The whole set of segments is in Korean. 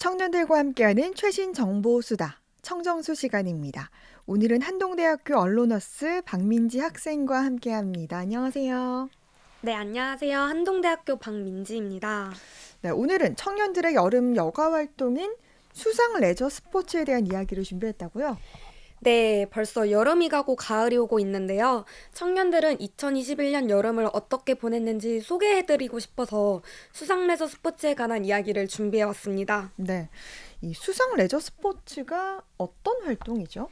청년들과 함께하는 최신 정보 수다, 청정수 시간입니다. 오늘은 한동대학교 언로너스 박민지 학생과 함께합니다. 안녕하세요. 네, 안녕하세요. 한동대학교 박민지입니다. 네, 오늘은 청년들의 여름 여가 활동인 수상 레저 스포츠에 대한 이야기를 준비했다고요? 네, 벌써 여름이 가고 가을이 오고 있는데요. 청년들은 2021년 여름을 어떻게 보냈는지 소개해드리고 싶어서 수상 레저 스포츠에 관한 이야기를 준비해왔습니다. 네, 이 수상 레저 스포츠가 어떤 활동이죠?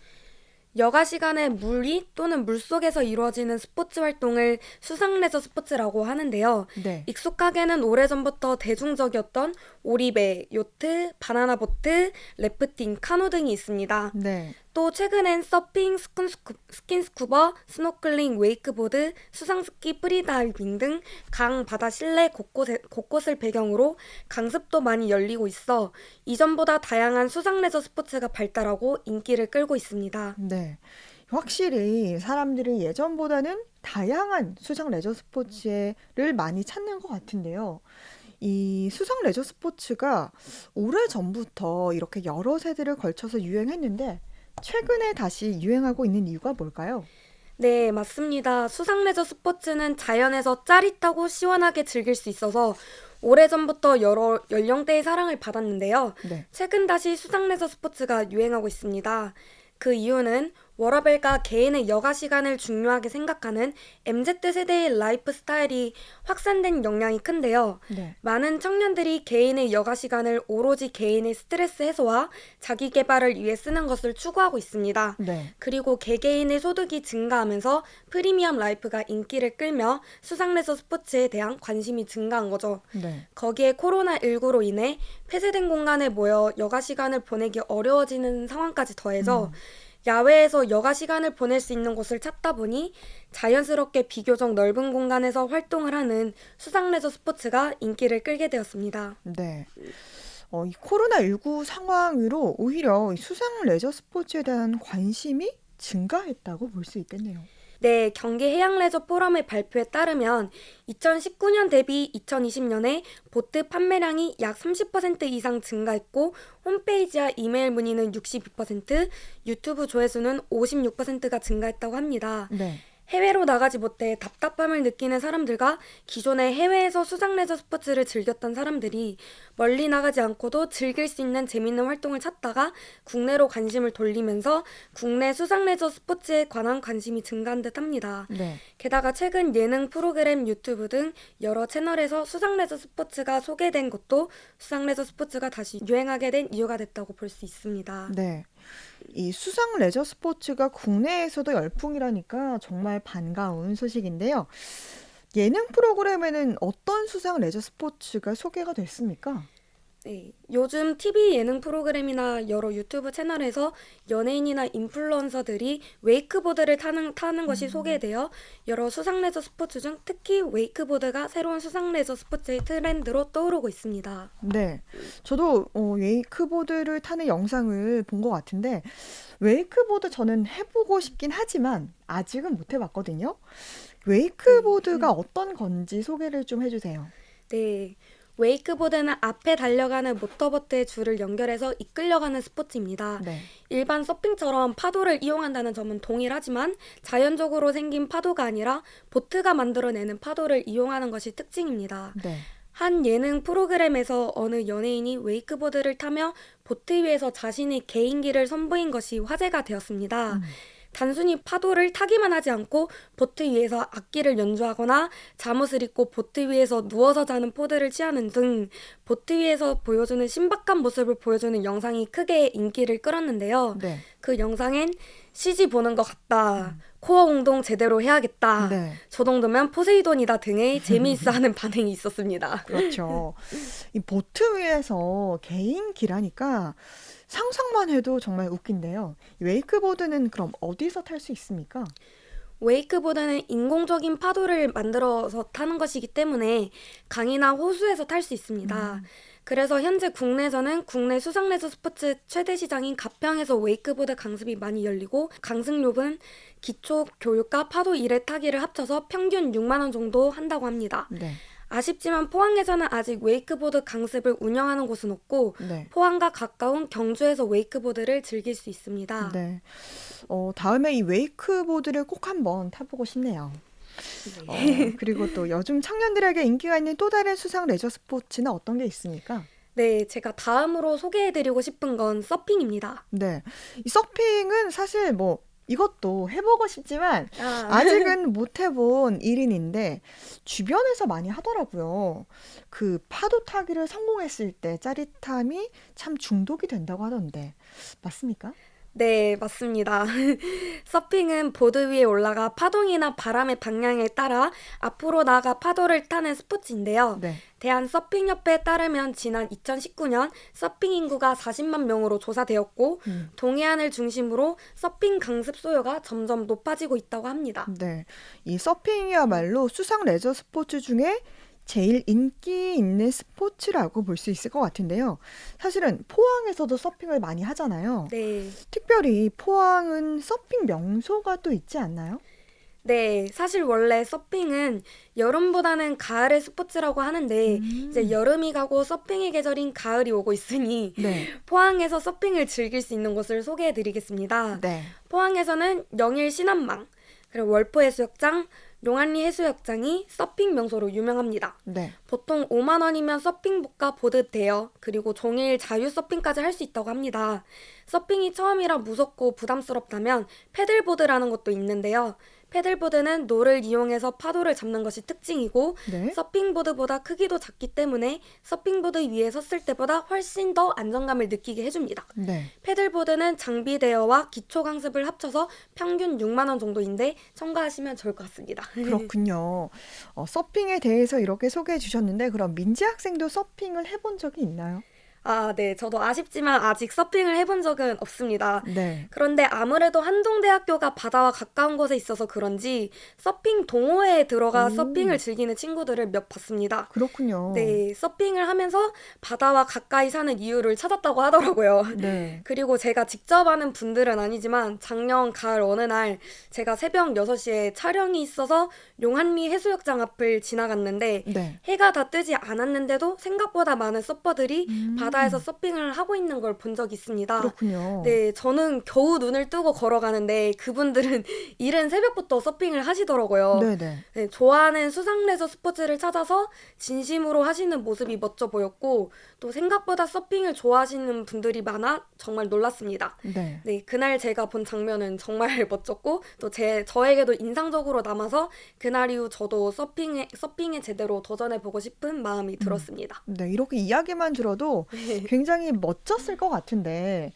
여가 시간에 물 위 또는 물속에서 이루어지는 스포츠 활동을 수상 레저 스포츠라고 하는데요. 네, 익숙하게는 오래전부터 대중적이었던 오리배, 요트, 바나나 보트, 래프팅, 카누 등이 있습니다. 네, 또 최근엔 서핑, 스킨스쿠버, 스노클링, 웨이크보드, 수상스키, 프리다이빙 등 강, 바다, 실내 곳곳을 배경으로 강습도 많이 열리고 있어 이전보다 다양한 수상 레저 스포츠가 발달하고 인기를 끌고 있습니다. 네. 확실히 사람들이 예전보다는 다양한 수상 레저 스포츠를 많이 찾는 것 같은데요. 이 수상 레저 스포츠가 오래전부터 이렇게 여러 세대를 걸쳐서 유행했는데 최근에 다시 유행하고 있는 이유가 뭘까요? 네, 맞습니다. 수상 레저 스포츠는 자연에서 짜릿하고 시원하게 즐길 수 있어서 오래전부터 여러 연령대의 사랑을 받았는데요. 네. 최근 다시 수상 레저 스포츠가 유행하고 있습니다. 그 이유는 워라밸과 개인의 여가 시간을 중요하게 생각하는 MZ세대의 라이프 스타일이 확산된 영향이 큰데요. 네. 많은 청년들이 개인의 여가 시간을 오로지 개인의 스트레스 해소와 자기 개발을 위해 쓰는 것을 추구하고 있습니다. 네. 그리고 개개인의 소득이 증가하면서 프리미엄 라이프가 인기를 끌며 수상 레저 스포츠에 대한 관심이 증가한 거죠. 네. 거기에 코로나19로 인해 폐쇄된 공간에 모여 여가 시간을 보내기 어려워지는 상황까지 더해져 야외에서 여가 시간을 보낼 수 있는 곳을 찾다 보니 자연스럽게 비교적 넓은 공간에서 활동을 하는 수상 레저 스포츠가 인기를 끌게 되었습니다. 네. 이 코로나19 상황으로 오히려 이 수상 레저 스포츠에 대한 관심이 증가했다고 볼 수 있겠네요. 네, 경기해양레저 포럼의 발표에 따르면 2019년 대비 2020년에 보트 판매량이 약 30% 이상 증가했고 홈페이지와 이메일 문의는 62%, 유튜브 조회수는 56%가 증가했다고 합니다. 네. 해외로 나가지 못해 답답함을 느끼는 사람들과 기존에 해외에서 수상 레저 스포츠를 즐겼던 사람들이 멀리 나가지 않고도 즐길 수 있는 재밌는 활동을 찾다가 국내로 관심을 돌리면서 국내 수상 레저 스포츠에 관한 관심이 증가한 듯 합니다. 네. 게다가 최근 예능 프로그램, 유튜브 등 여러 채널에서 수상 레저 스포츠가 소개된 것도 수상 레저 스포츠가 다시 유행하게 된 이유가 됐다고 볼 수 있습니다. 네. 이 수상 레저 스포츠가 국내에서도 열풍이라니까 정말 반가운 소식인데요. 예능 프로그램에는 어떤 수상 레저 스포츠가 소개가 됐습니까? 네, 요즘 TV 예능 프로그램이나 여러 유튜브 채널에서 연예인이나 인플루언서들이 웨이크보드를 타는 것이 소개되어 여러 수상 레저 스포츠 중 특히 웨이크보드가 새로운 수상 레저 스포츠의 트렌드로 떠오르고 있습니다. 네. 저도 웨이크보드를 타는 영상을 본 것 같은데 웨이크보드 저는 해보고 싶긴 하지만 아직은 못 해봤거든요. 웨이크보드가 어떤 건지 소개를 좀 해주세요. 네. 웨이크보드는 앞에 달려가는 모터보트의 줄을 연결해서 이끌려가는 스포츠입니다. 네. 일반 서핑처럼 파도를 이용한다는 점은 동일하지만 자연적으로 생긴 파도가 아니라 보트가 만들어내는 파도를 이용하는 것이 특징입니다. 네. 한 예능 프로그램에서 어느 연예인이 웨이크보드를 타며 보트 위에서 자신의 개인기를 선보인 것이 화제가 되었습니다. 단순히 파도를 타기만 하지 않고 보트 위에서 악기를 연주하거나 잠옷을 입고 보트 위에서 누워서 자는 포즈를 취하는 등 보트 위에서 보여주는 신박한 모습을 보여주는 영상이 크게 인기를 끌었는데요. 네. 그 영상엔 CG 보는 것 같다. 코어 운동 제대로 해야겠다. 네. 저 정도면 포세이돈이다 등의 재미있어하는 반응이 있었습니다. 그렇죠. 이 보트 위에서 개인기라니까 상상만 해도 정말 웃긴데요. 이 웨이크보드는 그럼 어디서 탈 수 있습니까? 웨이크보드는 인공적인 파도를 만들어서 타는 것이기 때문에 강이나 호수에서 탈 수 있습니다. 그래서 현재 국내에서는 국내 수상 레저 스포츠 최대 시장인 가평에서 웨이크보드 강습이 많이 열리고 강습료는 기초 교육과 파도 1회 타기를 합쳐서 평균 6만 원 정도 한다고 합니다. 네. 아쉽지만 포항에서는 아직 웨이크보드 강습을 운영하는 곳은 없고 네. 포항과 가까운 경주에서 웨이크보드를 즐길 수 있습니다. 네. 다음에 이 웨이크보드를 꼭 한번 타보고 싶네요. 그리고 또 요즘 청년들에게 인기가 있는 또 다른 수상 레저 스포츠는 어떤 게 있습니까? 네, 제가 다음으로 소개해드리고 싶은 건 서핑입니다. 네. 이 서핑은 사실 뭐 이것도 해보고 싶지만 아, 아직은 못 해본 일인인데 주변에서 많이 하더라고요. 그 파도 타기를 성공했을 때 짜릿함이 참 중독이 된다고 하던데 맞습니까? 네, 맞습니다. 서핑은 보드 위에 올라가 파동이나 바람의 방향에 따라 앞으로 나아가 파도를 타는 스포츠인데요. 네. 대한서핑협회에 따르면 지난 2019년 서핑 인구가 40만 명으로 조사되었고 동해안을 중심으로 서핑 강습 수요가 점점 높아지고 있다고 합니다. 네. 이 서핑이야말로 수상 레저 스포츠 중에 제일 인기 있는 스포츠라고 볼 수 있을 것 같은데요. 사실은 포항에서도 서핑을 많이 하잖아요. 네. 특별히 포항은 서핑 명소가 또 있지 않나요? 네, 사실 원래 서핑은 여름보다는 가을의 스포츠라고 하는데 이제 여름이 가고 서핑의 계절인 가을이 오고 있으니 네. 포항에서 서핑을 즐길 수 있는 곳을 소개해 드리겠습니다. 네. 포항에서는 영일 신안망, 그리고 월포 해수욕장, 용안리 해수욕장이 서핑 명소로 유명합니다. 네. 보통 5만 원이면 서핑복과 보드 대여, 그리고 종일 자유 서핑까지 할 수 있다고 합니다. 서핑이 처음이라 무섭고 부담스럽다면 패들보드라는 것도 있는데요. 패들보드는 노를 이용해서 파도를 잡는 것이 특징이고 네. 서핑보드보다 크기도 작기 때문에 서핑보드 위에 섰을 때보다 훨씬 더 안정감을 느끼게 해줍니다. 네. 패들보드는 장비 대여와 기초 강습을 합쳐서 평균 6만 원 정도인데 첨가하시면 좋을 것 같습니다. 그렇군요. 서핑에 대해서 이렇게 소개해 주셨는데 그럼 민지 학생도 서핑을 해본 적이 있나요? 아, 네. 저도 아쉽지만 아직 서핑을 해본 적은 없습니다. 네. 그런데 아무래도 한동대학교가 바다와 가까운 곳에 있어서 그런지 서핑 동호회에 들어가 오. 서핑을 즐기는 친구들을 몇 봤습니다. 그렇군요. 네, 서핑을 하면서 바다와 가까이 사는 이유를 찾았다고 하더라고요. 네. 그리고 제가 직접 아는 분들은 아니지만 작년 가을 어느 날 제가 새벽 6시에 촬영이 있어서 용한리 해수욕장 앞을 지나갔는데 네. 해가 다 뜨지 않았는데도 생각보다 많은 서퍼들이 바다에서 서핑을 하고 있는 걸 본 적이 있습니다. 그렇군요. 네, 저는 겨우 눈을 뜨고 걸어가는데 그분들은 이른 새벽부터 서핑을 하시더라고요. 네네. 네, 좋아하는 수상 레저 스포츠를 찾아서 진심으로 하시는 모습이 멋져 보였고 또 생각보다 서핑을 좋아하시는 분들이 많아 정말 놀랐습니다. 네. 네, 그날 제가 본 장면은 정말 멋졌고 또 저에게도 인상적으로 남아서 그날 이후 저도 서핑에 제대로 도전해 보고 싶은 마음이 들었습니다. 네, 이렇게 이야기만 들어도 네. 굉장히 멋졌을 것 같은데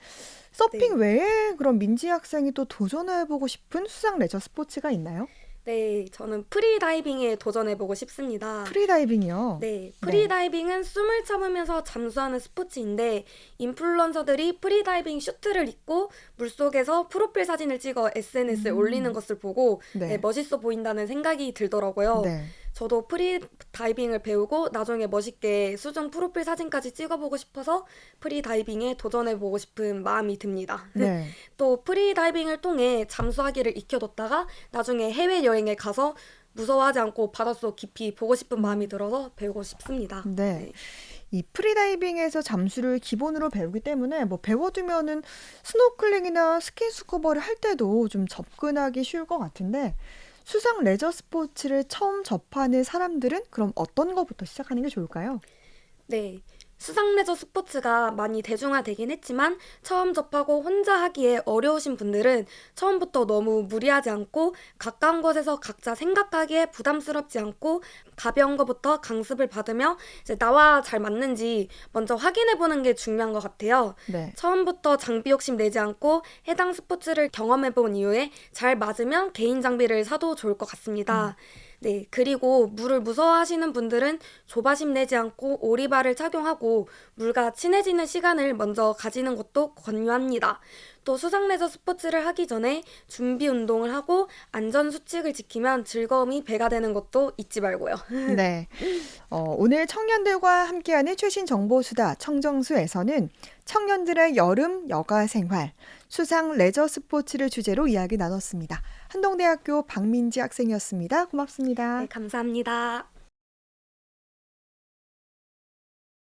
서핑 네. 외에 그럼 민지 학생이 또 도전해보고 싶은 수상 레저 스포츠가 있나요? 네, 저는 프리다이빙에 도전해 보고 싶습니다. 프리다이빙이요. 네, 프리다이빙은 숨을 참으면서 잠수하는 스포츠인데 인플루언서들이 프리다이빙 슈트를 입고 물속에서 프로필 사진을 찍어 SNS에 올리는 것을 보고 네. 네, 멋있어 보인다는 생각이 들더라고요. 네. 저도 프리다이빙을 배우고 나중에 멋있게 수중 프로필 사진까지 찍어보고 싶어서 프리다이빙에 도전해보고 싶은 마음이 듭니다. 네. 또 프리다이빙을 통해 잠수하기를 익혀뒀다가 나중에 해외여행에 가서 무서워하지 않고 바닷속 깊이 보고 싶은 마음이 들어서 배우고 싶습니다. 네. 이 프리다이빙에서 잠수를 기본으로 배우기 때문에 뭐 배워두면은 스노클링이나 스킨스쿠버를 할 때도 좀 접근하기 쉬울 것 같은데 수상 레저 스포츠를 처음 접하는 사람들은 그럼 어떤 것부터 시작하는 게 좋을까요? 네. 수상 레저 스포츠가 많이 대중화되긴 했지만 처음 접하고 혼자 하기에 어려우신 분들은 처음부터 너무 무리하지 않고 가까운 곳에서 각자 생각하기에 부담스럽지 않고 가벼운 것부터 강습을 받으며 이제 나와 잘 맞는지 먼저 확인해 보는 게 중요한 것 같아요. 네. 처음부터 장비 욕심 내지 않고 해당 스포츠를 경험해 본 이후에 잘 맞으면 개인 장비를 사도 좋을 것 같습니다. 네, 그리고 물을 무서워하시는 분들은 조바심 내지 않고 오리발을 착용하고 물과 친해지는 시간을 먼저 가지는 것도 권유합니다. 또 수상 레저 스포츠를 하기 전에 준비 운동을 하고 안전 수칙을 지키면 즐거움이 배가 되는 것도 잊지 말고요. 네. 오늘 청년들과 함께하는 최신 정보수다 청정수에서는 청년들의 여름 여가 생활, 수상 레저 스포츠를 주제로 이야기 나눴습니다. 한동대학교 박민지 학생이었습니다. 고맙습니다. 네, 감사합니다.